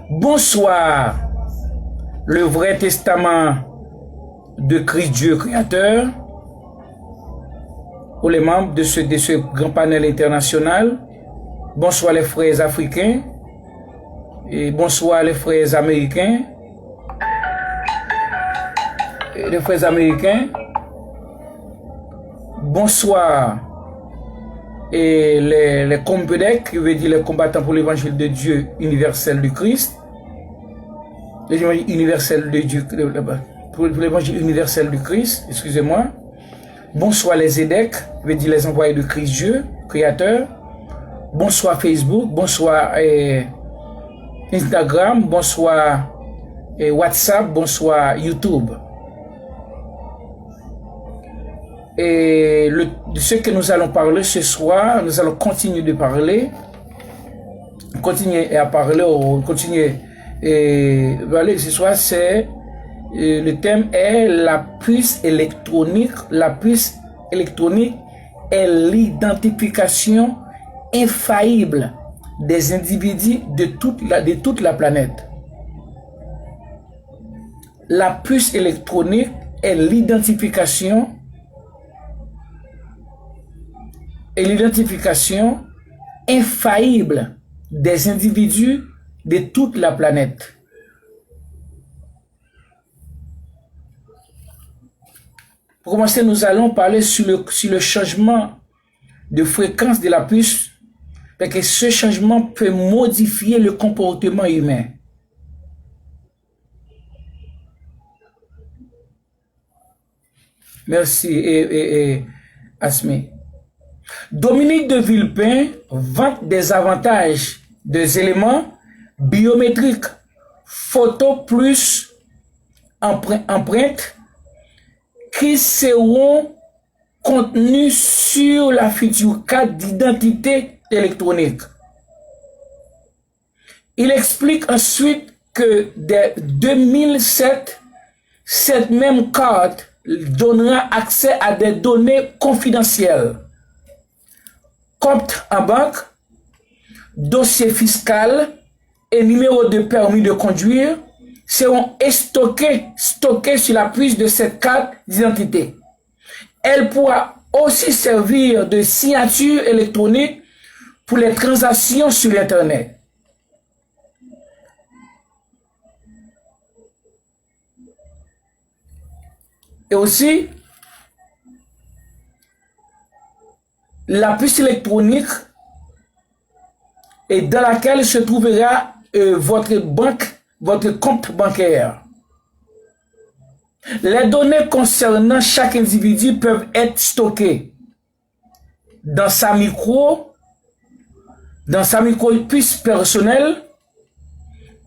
Bonsoir, le vrai testament de Christ Dieu créateur, pour les membres de ce grand panel international. Bonsoir les frères africains et bonsoir les frères américains. Bonsoir et les Compedec, qui veut dire les combattants pour l'évangile de Dieu universel du Christ. L'évangile universel de Dieu, pour l'évangile universel du Christ, excusez-moi. Bonsoir les Zédek, qui veut dire les envoyés de Christ Dieu, créateur. Bonsoir Facebook, bonsoir Instagram, bonsoir WhatsApp, bonsoir YouTube. Et de ce que nous allons parler ce soir, nous allons continuer de parler, ce soir, c'est le thème est la puce électronique. La puce électronique est l'identification infaillible des individus de toute la planète. La puce électronique est l'identification infaillible des individus de toute la planète. Pour commencer, nous allons parler sur le changement de fréquence de la puce, parce que ce changement peut modifier le comportement humain. Merci, Asmi. Dominique de Villepin vante des avantages des éléments biométriques, photo plus empreinte, qui seront contenus sur la future carte d'identité électronique. Il explique ensuite que dès 2007, cette même carte donnera accès à des données confidentielles. Compte en banque, dossier fiscal et numéro de permis de conduire seront stockés sur la puce de cette carte d'identité. Elle pourra aussi servir de signature électronique pour les transactions sur Internet. Et aussi, la puce électronique et dans laquelle se trouvera votre compte bancaire. Les données concernant chaque individu peuvent être stockées dans sa micro-puce personnelle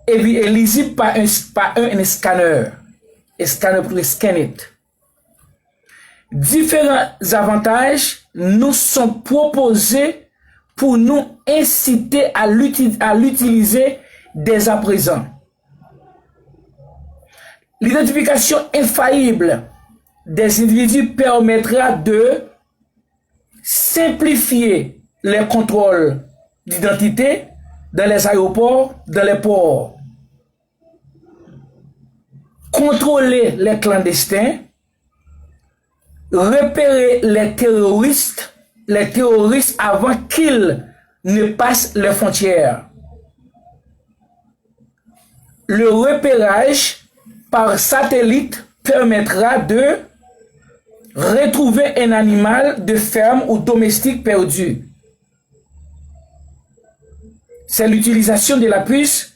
et lisible par un scanner. Un scanner pour scanner it. Différents avantages nous sont proposés pour nous inciter à l'utiliser dès à présent. L'identification infaillible des individus permettra de simplifier les contrôles d'identité dans les aéroports, dans les ports, contrôler les clandestins, repérer les terroristes avant qu'ils ne passent les frontières. Le repérage par satellite permettra de retrouver un animal de ferme ou domestique perdu. C'est l'utilisation de la puce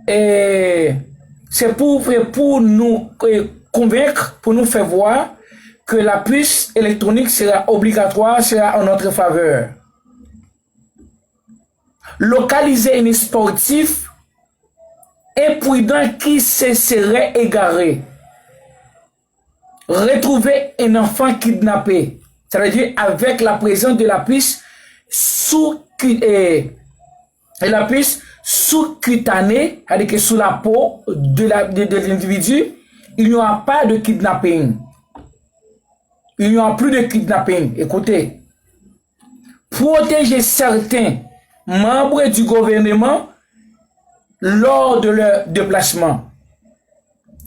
et c'est pour nous convaincre, pour nous faire voir que la puce électronique sera obligatoire, sera en notre faveur. Localiser un sportif imprudent qui se serait égaré. Retrouver un enfant kidnappé. Ça veut dire avec la présence de la puce sous-cutanée, c'est-à-dire que sous la peau de l'individu, il n'y aura pas de kidnapping. Il n'y aura plus de kidnapping. Écoutez, protéger certains membres du gouvernement lors de leur déplacement.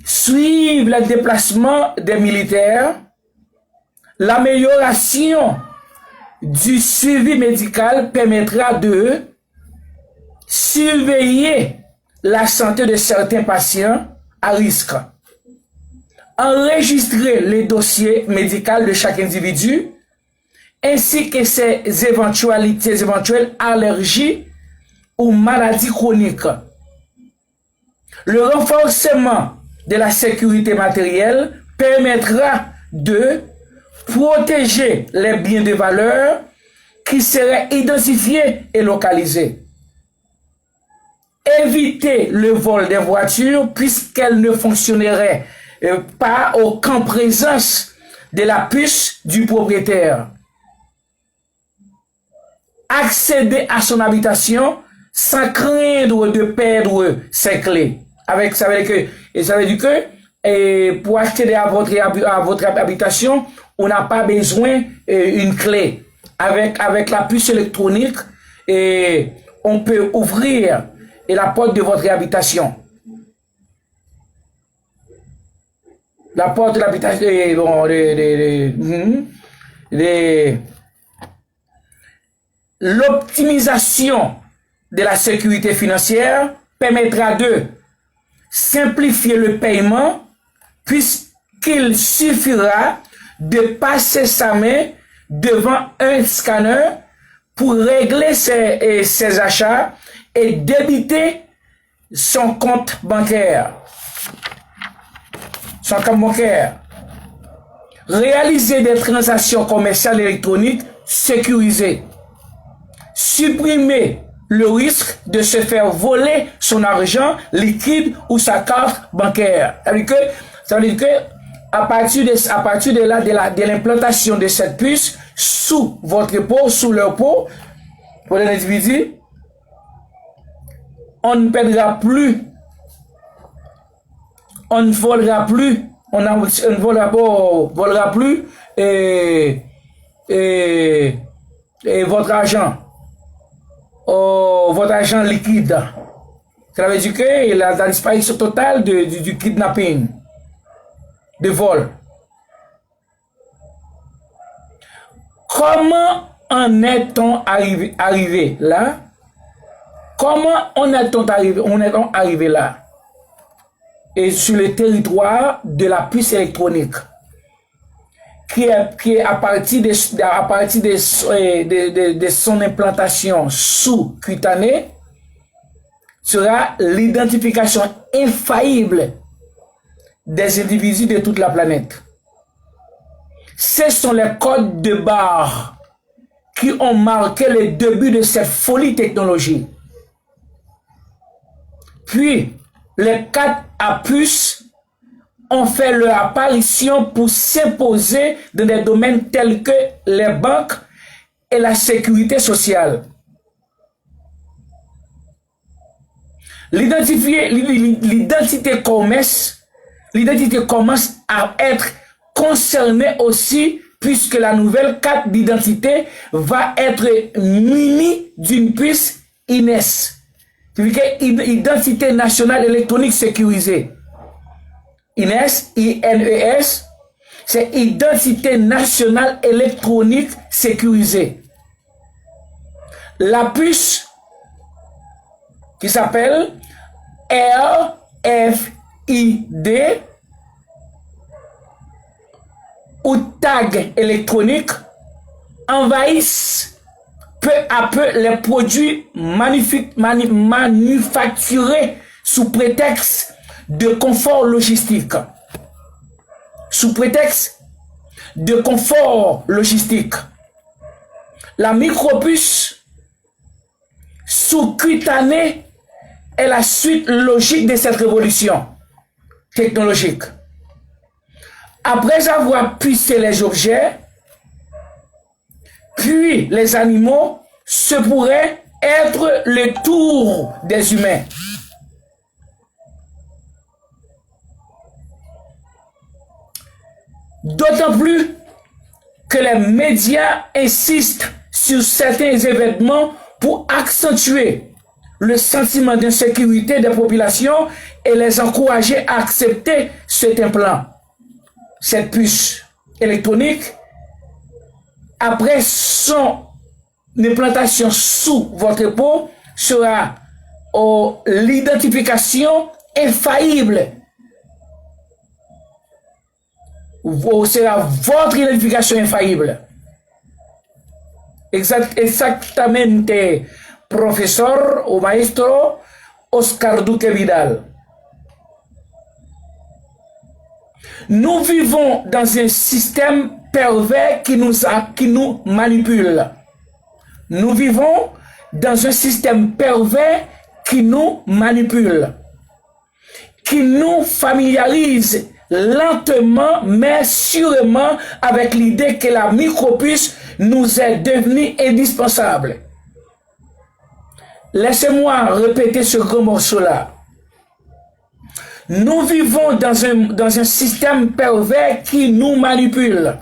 Suivre le déplacement des militaires, l'amélioration du suivi médical permettra de surveiller la santé de certains patients à risque, enregistrer les dossiers médicaux de chaque individu, ainsi que ses éventuelles allergies ou maladies chroniques. Le renforcement de la sécurité matérielle permettra de protéger les biens de valeur qui seraient identifiés et localisés. Éviter le vol des voitures puisqu'elles ne fonctionneraient pas aucune présence de la puce du propriétaire. Accéder à son habitation sans craindre de perdre ses clés. Ça veut dire que pour accéder à votre habitation, on n'a pas besoin d'une clé. Avec la puce électronique, on peut ouvrir la porte de votre habitation. La porte de l'habitation, l'optimisation de la sécurité financière permettra de simplifier le paiement puisqu'il suffira de passer sa main devant un scanner pour régler ses achats et débiter son compte bancaire. Réaliser des transactions commerciales électroniques sécurisées. Supprimer le risque de se faire voler son argent liquide ou sa carte bancaire. Ça veut dire que à partir de l'implantation de cette puce sous votre peau, sous leur peau, pour les individus, on ne perdra plus, on ne volera plus, on ne volera plus votre argent liquide. Ça veut dire que la disparition totale du kidnapping, de vol. Comment en est-on arrivé là? Comment on est-on arrivé là? Et sur le territoire de la puce électronique, qui est à partir de son implantation sous-cutanée, sera l'identification infaillible des individus de toute la planète. Ce sont les codes de barre qui ont marqué le début de cette folie technologique. Puis, les 4 à puces ont fait leur apparition pour s'imposer dans des domaines tels que les banques et la sécurité sociale. L'identité commence à être concernée aussi puisque la nouvelle carte d'identité va être munie d'une puce INES. C'est-à-dire Identité nationale électronique sécurisée. INES, INES, c'est Identité nationale électronique sécurisée. La puce qui s'appelle RFID ou tag électronique envahissent peu à peu les produits manufacturés sous prétexte de confort logistique. Sous prétexte de confort logistique. La micropuce sous-cutanée est la suite logique de cette révolution technologique. Après avoir pucé les objets, puis les animaux, ce pourrait être le tour des humains. D'autant plus que les médias insistent sur certains événements pour accentuer le sentiment d'insécurité des populations et les encourager à accepter cet implant, cette puce électronique, après son implantation sous votre peau, sera l'identification infaillible. Sera votre identification infaillible. Exactamente, professeur ou maestro Oscar Duque Vidal. Nous vivons dans un système pervers qui nous manipule. Nous vivons dans un système pervers qui nous manipule, qui nous familiarise lentement mais sûrement avec l'idée que la micropuce nous est devenue indispensable. Laissez-moi répéter ce gros morceau-là. Nous vivons dans un système pervers qui nous manipule,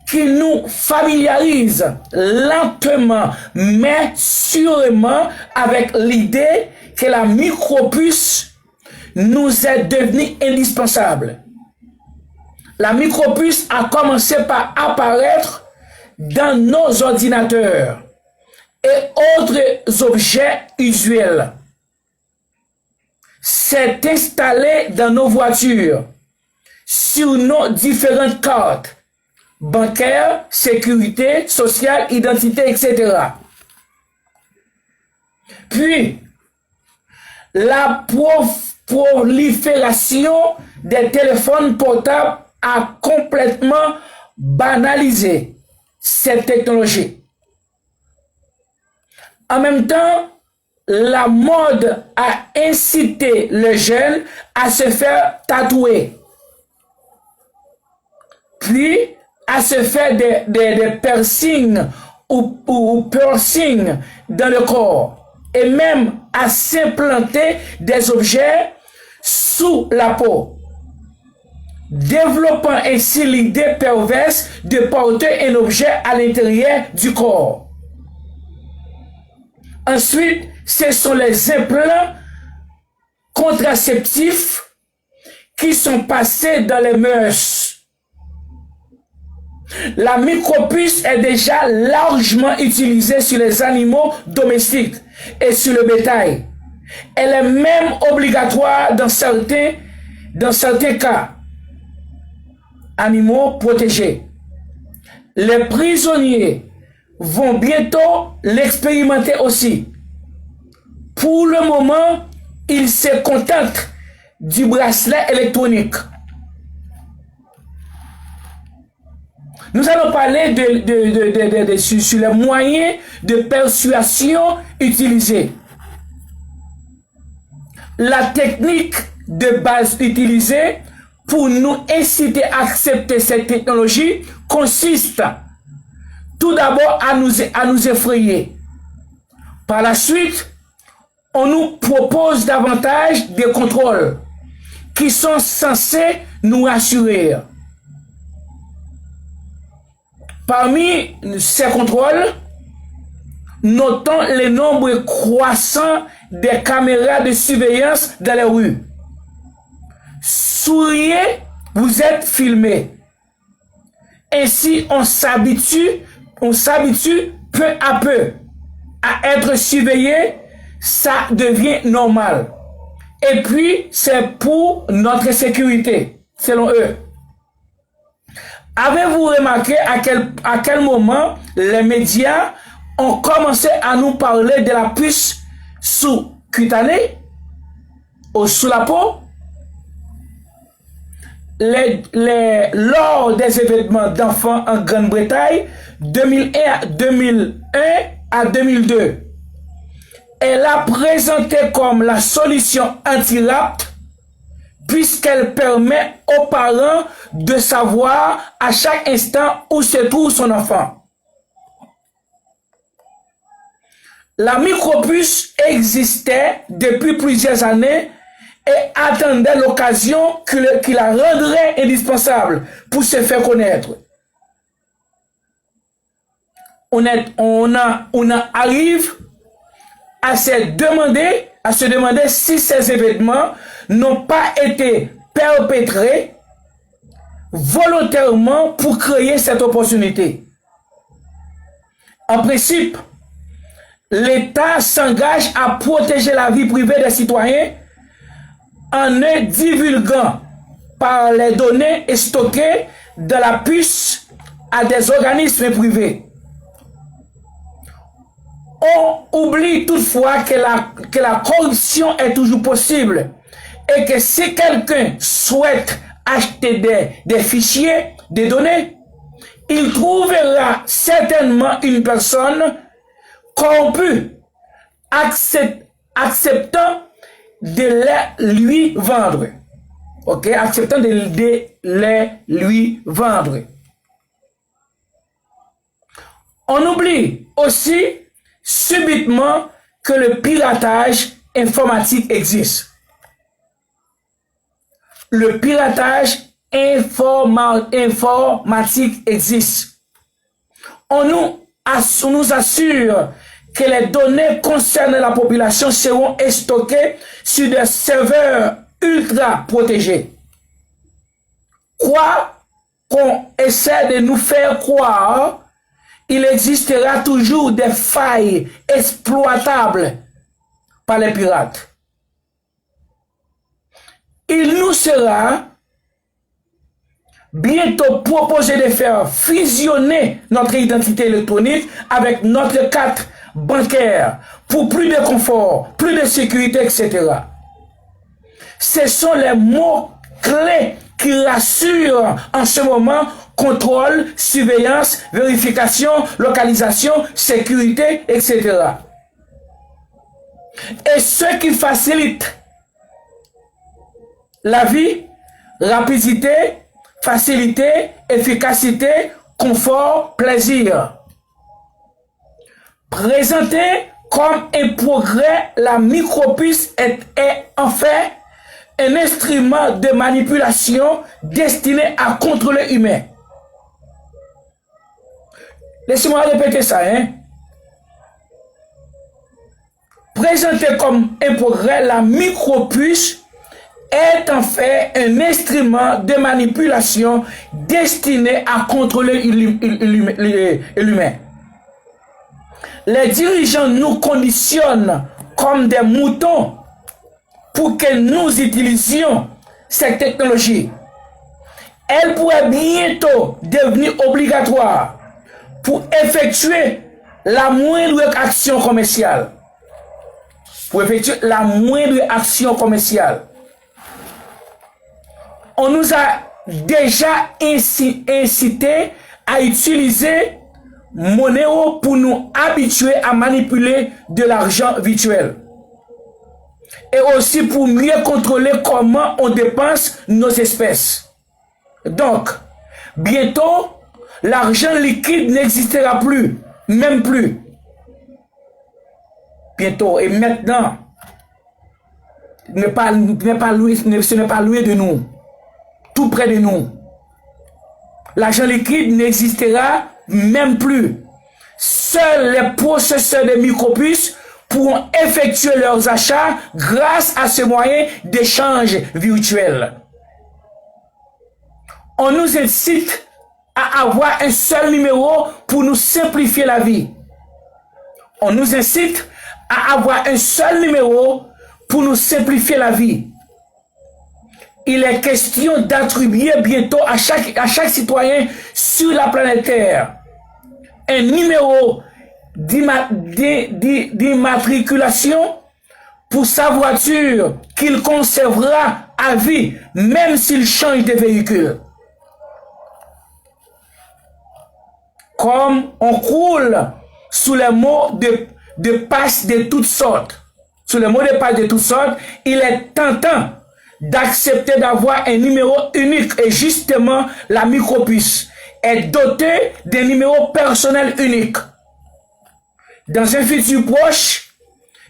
qui nous familiarise lentement mais sûrement avec l'idée que la micropuce nous est devenue indispensable. La micropuce a commencé par apparaître dans nos ordinateurs et autres objets usuels. C'est installé dans nos voitures, sur nos différentes cartes bancaires, sécurité, sociale, identité, etc. Puis, la prolifération des téléphones portables a complètement banalisé cette technologie. En même temps, la mode a incité les jeunes à se faire tatouer, puis à se faire des piercings ou piercings dans le corps, et même à s'implanter des objets sous la peau, développant ainsi l'idée perverse de porter un objet à l'intérieur du corps. Ensuite, ce sont les implants contraceptifs qui sont passés dans les mœurs. La micropuce est déjà largement utilisée sur les animaux domestiques et sur le bétail. Elle est même obligatoire dans certains cas. Animaux protégés. Les prisonniers vont bientôt l'expérimenter aussi. Pour le moment, ils se contentent du bracelet électronique. Nous allons parler sur les moyens de persuasion utilisés. La technique de base utilisée pour nous inciter à accepter cette technologie consiste tout d'abord à nous effrayer. Par la suite, on nous propose davantage de contrôles qui sont censés nous rassurer. Parmi ces contrôles, notons le nombre croissant des caméras de surveillance dans les rues. Souriez, vous êtes filmé. Ainsi, on s'habitue peu à peu à être surveillé, ça devient normal. Et puis, c'est pour notre sécurité, selon eux. Avez-vous remarqué à quel moment les médias ont commencé à nous parler de la puce sous-cutanée ou sous la peau? Lors des événements d'enfants en Grande-Bretagne, 2001 à 2002, elle a présenté comme la solution anti-rapt puisqu'elle permet aux parents de savoir à chaque instant où se trouve son enfant. La micropuce existait depuis plusieurs années et attendait l'occasion qui la rendrait indispensable pour se faire connaître. on arrive à se demander si ces événements n'ont pas été perpétrés volontairement pour créer cette opportunité. En principe, l'État s'engage à protéger la vie privée des citoyens en ne divulguant par les données stockées dans la puce à des organismes privés. On oublie toutefois que la corruption est toujours possible et que si quelqu'un souhaite acheter des fichiers, des données, il trouvera certainement une personne corrompue acceptant de les lui vendre. Ok, acceptant de les lui vendre. On oublie aussi subitement que le piratage informatique existe. Le piratage informatique existe. On nous assure que les données concernant la population seront stockées sur des serveurs ultra protégés. Quoi qu'on essaie de nous faire croire, il existera toujours des failles exploitables par les pirates. Il nous sera bientôt proposé de faire fusionner notre identité électronique avec notre carte bancaire pour plus de confort, plus de sécurité, etc. Ce sont les mots clés qui rassurent en ce moment: contrôle, surveillance, vérification, localisation, sécurité, etc. Et ce qui facilite la vie: rapidité, facilité, efficacité, confort, plaisir. Présenté comme un progrès, la micropuce est en fait un instrument de manipulation destiné à contrôler l'humain. Laissez-moi répéter ça, hein. Présenté comme un progrès, la micropuce est en fait un instrument de manipulation destiné à contrôler l'humain. Les dirigeants nous conditionnent comme des moutons pour que nous utilisions cette technologie. Elle pourrait bientôt devenir obligatoire pour effectuer la moindre action commerciale. On nous a déjà incité à utiliser Monero pour nous habituer à manipuler de l'argent virtuel. Et aussi pour mieux contrôler comment on dépense nos espèces. Donc, bientôt, l'argent liquide n'existera plus, même plus. Bientôt et maintenant, ce n'est pas loin de nous, tout près de nous. L'argent liquide n'existera même plus. Seuls les possesseurs de micropuces pourront effectuer leurs achats grâce à ce moyen d'échange virtuel. On nous incite à avoir un seul numéro pour nous simplifier la vie. On nous incite à avoir un seul numéro pour nous simplifier la vie. Il est question d'attribuer bientôt à chaque citoyen sur la planète Terre un numéro d'immatriculation pour sa voiture qu'il conservera à vie, même s'il change de véhicule. Comme on croule sous les mots de passe de toutes sortes, il est tentant d'accepter d'avoir un numéro unique, et justement la micropuce est dotée d'un numéro personnel unique. Dans un futur proche,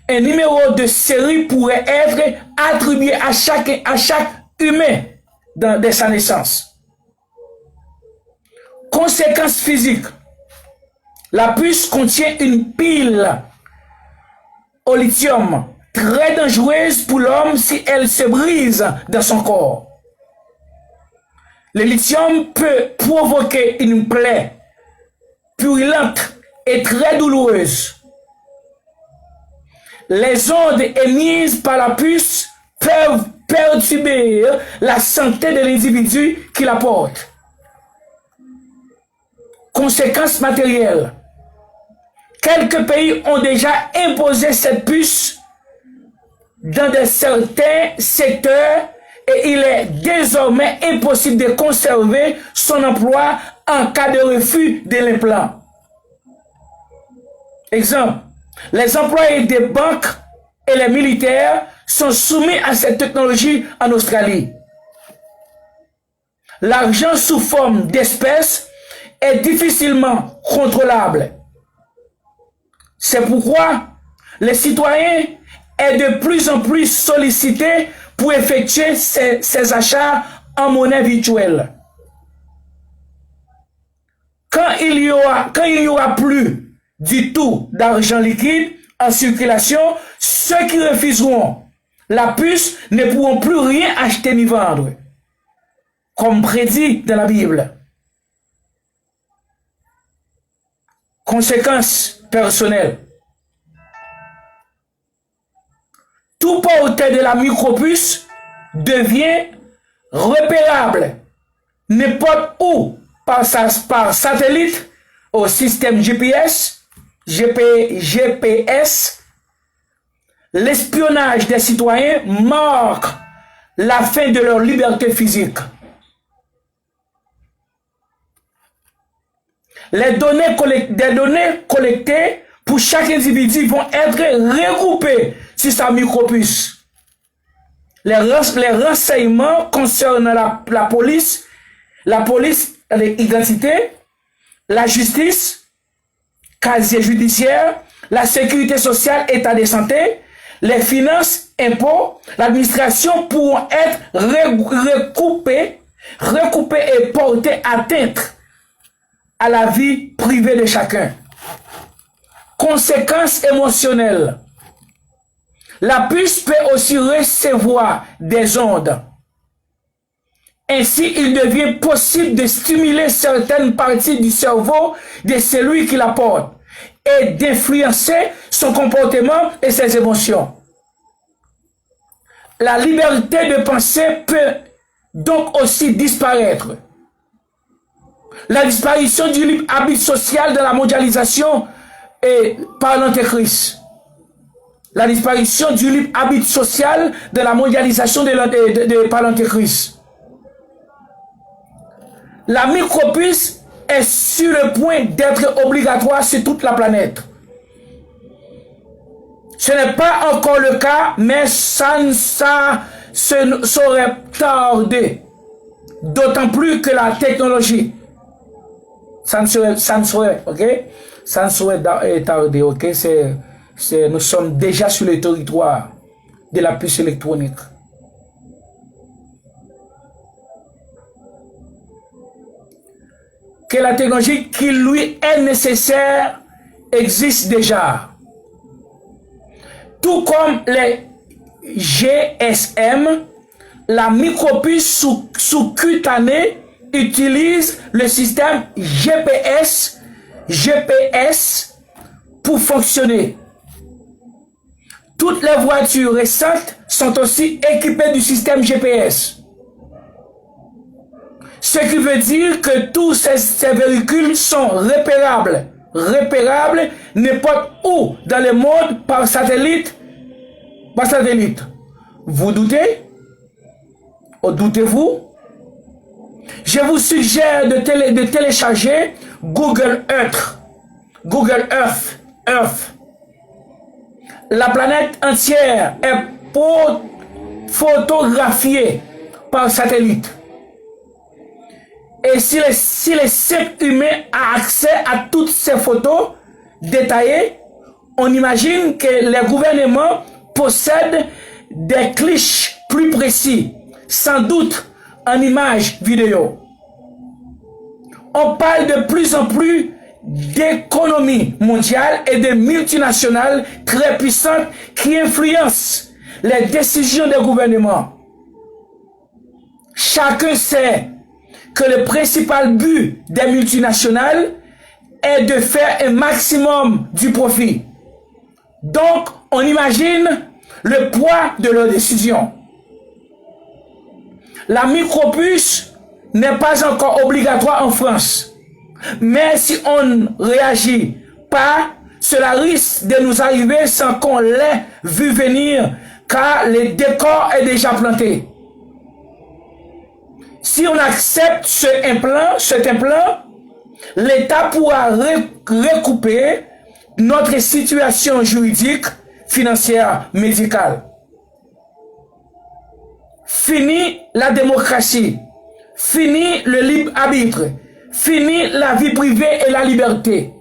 un numéro de série pourrait être attribué à chaque humain dès sa naissance. Conséquences physiques: La puce contient une pile au lithium très dangereuse pour l'homme si elle se brise dans son corps. Le lithium peut provoquer une plaie purulente et très douloureuse. Les ondes émises par la puce peuvent perturber la santé de l'individu qui la porte. Conséquences matérielles. Quelques pays ont déjà imposé cette puce dans certains secteurs et il est désormais impossible de conserver son emploi en cas de refus de l'implant. Exemple, les employés des banques et les militaires sont soumis à cette technologie en Australie. L'argent sous forme d'espèces est difficilement contrôlable. C'est pourquoi les citoyens sont de plus en plus sollicités pour effectuer ces achats en monnaie virtuelle. Quand il y aura plus du tout d'argent liquide en circulation, ceux qui refuseront la puce ne pourront plus rien acheter ni vendre, comme prédit dans la Bible. Conséquences personnelles. Tout porteur de la micropuce devient repérable n'importe où par satellite au système GPS. L'espionnage des citoyens marque la fin de leur liberté physique. Des données collectées pour chaque individu vont être regroupées sur sa micropuce. Les renseignements concernant la police, l'identité, la justice, casier judiciaire, la sécurité sociale, état de santé, les finances, impôts, l'administration pourront être recoupées et porter atteinte à la vie privée de chacun. Conséquences émotionnelles. La puce peut aussi recevoir des ondes. Ainsi, il devient possible de stimuler certaines parties du cerveau de celui qui la porte et d'influencer son comportement et ses émotions. La liberté de penser peut donc aussi disparaître. La disparition du libre arbitre social de la mondialisation et par l'Antéchrist. La disparition du libre arbitre social de la mondialisation par l'Antéchrist. La micropuce est sur le point d'être obligatoire sur toute la planète. Ce n'est pas encore le cas, mais ça serait tardé. D'autant plus que la technologie, ça ne serait, ok? Ça ne serait tardé, ok? Nous sommes déjà sur le territoire de la puce électronique. Que la technologie qui lui est nécessaire existe déjà. Tout comme les GSM, la micropuce sous-cutanée utilise le système GPS pour fonctionner. Toutes les voitures récentes sont aussi équipées du système GPS. Ce qui veut dire que tous ces véhicules sont repérables n'importe où dans le monde par satellite. Vous doutez? Ou doutez-vous? Je vous suggère de télécharger Google Earth. La planète entière est photographiée par satellite. Et si le simple humain a accès à toutes ces photos détaillées, on imagine que les gouvernements possèdent des clichés plus précis, sans doute en images vidéo. On parle de plus en plus d'économie mondiale et de multinationales très puissantes qui influencent les décisions des gouvernements. Chacun sait que le principal but des multinationales est de faire un maximum du profit. Donc, on imagine le poids de leurs décisions. La micropuce n'est pas encore obligatoire en France. Mais si on ne réagit pas, cela risque de nous arriver sans qu'on l'ait vu venir, car le décor est déjà planté. Si on accepte cet implant, l'État pourra recouper notre situation juridique, financière, médicale. Fini la démocratie, fini le libre arbitre, fini la vie privée et la liberté.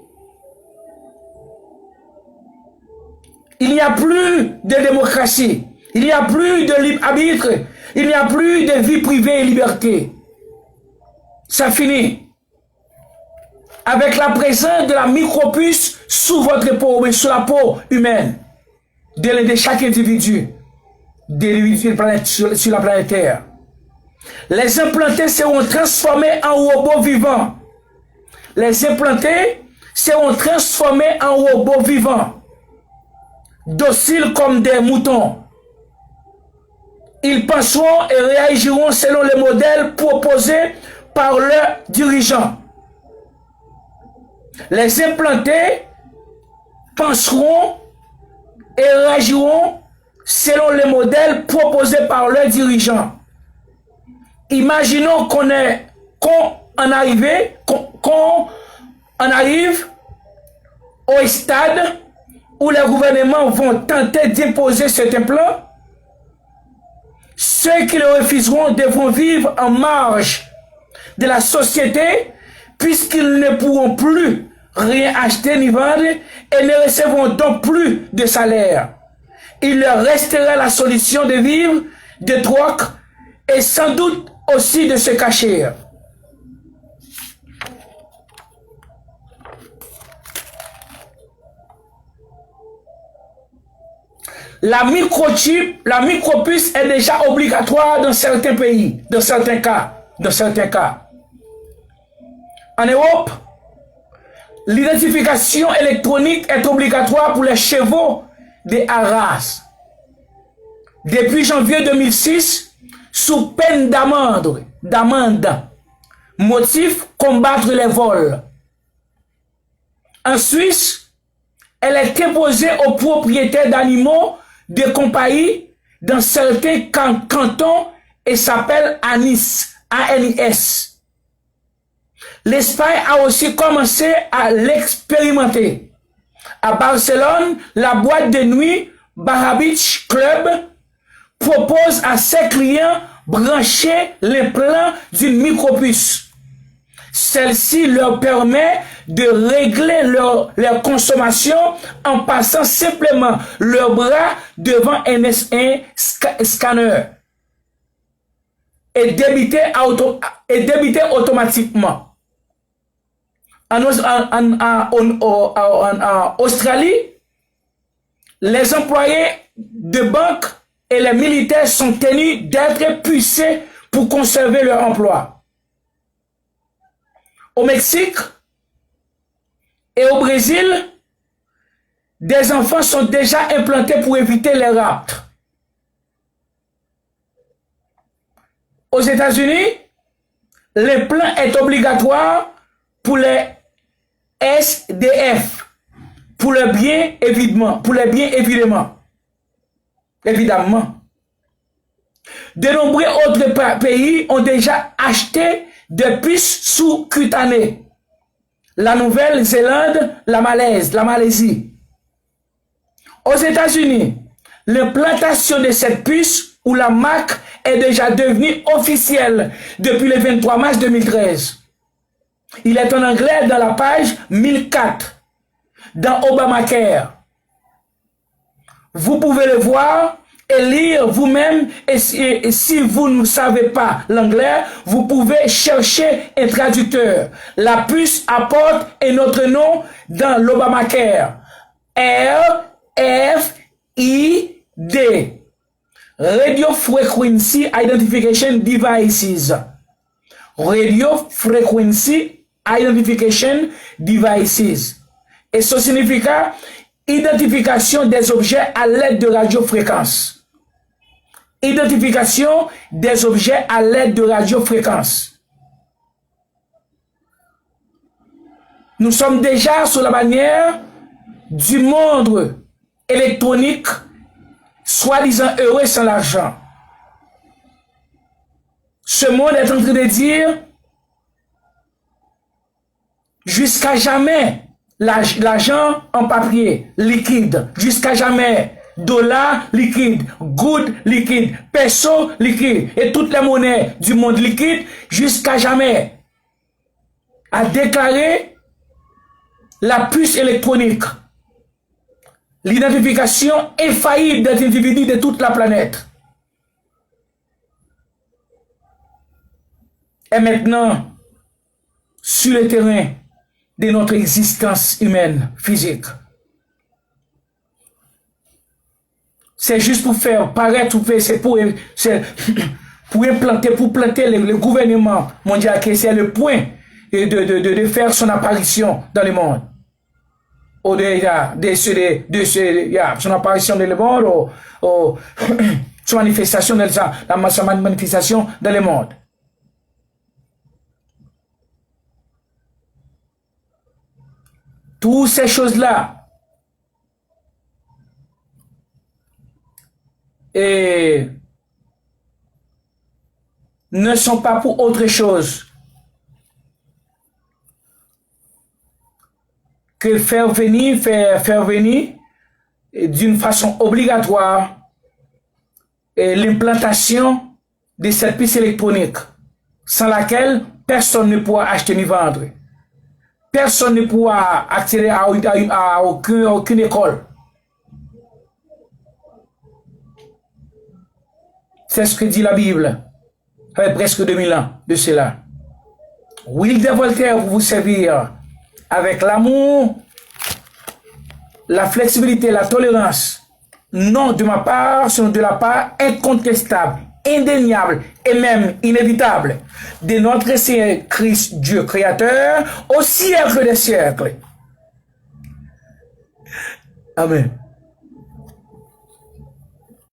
Il n'y a plus de démocratie, il n'y a plus de libre arbitre, il n'y a plus de vie privée et liberté. Ça finit. Avec la présence de la micropuce sous votre peau, mais sous la peau humaine, de chaque individu, sur la planète Terre. Les implantés seront transformés en robots vivants. Les implantés seront transformés en robots vivants, dociles comme des moutons. Ils penseront et réagiront selon les modèles proposés par leurs dirigeants. Les implantés penseront et réagiront selon les modèles proposés par leurs dirigeants. Imaginons qu'on arrive au stade où les gouvernements vont tenter d'imposer cet implant. Ceux qui le refuseront devront vivre en marge de la société puisqu'ils ne pourront plus rien acheter ni vendre et ne recevront donc plus de salaire. Il leur restera la solution de vivre, de troc et sans doute aussi de se cacher. La micropuce est déjà obligatoire dans certains pays, dans certains cas. En Europe, l'identification électronique est obligatoire pour les chevaux de Arras. Depuis janvier 2006, sous peine d'amende, motif combattre les vols. En Suisse, elle est imposée aux propriétaires d'animaux de compagnie dans certains cantons et s'appelle ANIS, A-N-I-S. L'Espagne a aussi commencé à l'expérimenter. À Barcelone, la boîte de nuit Barra Beach Club propose à ses clients brancher l'implant d'une micropuce. Celle-ci leur permet de régler leur consommation en passant simplement leur bras devant un scanner et débiter automatiquement. En Australie, les employés de banque et les militaires sont tenus d'être pucés pour conserver leur emploi. Au Mexique et au Brésil, des enfants sont déjà implantés pour éviter les rapts. Aux États-Unis, l'implant est obligatoire pour les SDF, pour les biens évidemment. De nombreux autres pays ont déjà acheté des puces sous-cutanées. La Nouvelle-Zélande, la Malaisie. Aux États-Unis, l'implantation de cette puce ou la marque est déjà devenue officielle depuis le 23 mars 2013. Il est en anglais dans la page 1004 dans Obamacare. Vous pouvez le voir et lire vous-même. Et si vous ne savez pas l'anglais, vous pouvez chercher un traducteur. La puce apporte un autre nom dans l'Obamacare. RFID. Radio Frequency Identification Devices. Radio Frequency Identification Devices. Et ça signifie identification des objets à l'aide de radiofréquences. Identification des objets à l'aide de radiofréquences. Nous sommes déjà sur la bannière du monde électronique, soi-disant heureux sans l'argent. Ce monde est en train de dire, jusqu'à jamais, l'argent en papier, liquide, jusqu'à jamais, dollar liquide, good liquide, peso liquide, et toutes les monnaies du monde liquide, jusqu'à jamais, a déclaré la puce électronique, l'identification infaillible des individus de toute la planète. Et maintenant, sur le terrain de notre existence humaine, physique, c'est juste pour faire paraître, c'est pour implanter, pour planter le gouvernement mondial, qui c'est le point de faire son apparition dans le monde. Son apparition dans le monde, son manifestation dans sa manifestation dans le monde. Toutes ces choses-là ne sont pas pour autre chose que faire venir d'une façon obligatoire l'implantation de cette puce électronique, sans laquelle personne ne pourra acheter ni vendre. Personne ne pourra accéder à aucune école. C'est ce que dit la Bible, avec presque 2000 ans de cela. Will de Voltaire pour vous servir avec l'amour, la flexibilité, la tolérance, non de ma part, sinon de la part incontestable, indéniable et même inévitable de notre Seigneur Christ Dieu créateur au siècle des siècles. Amen.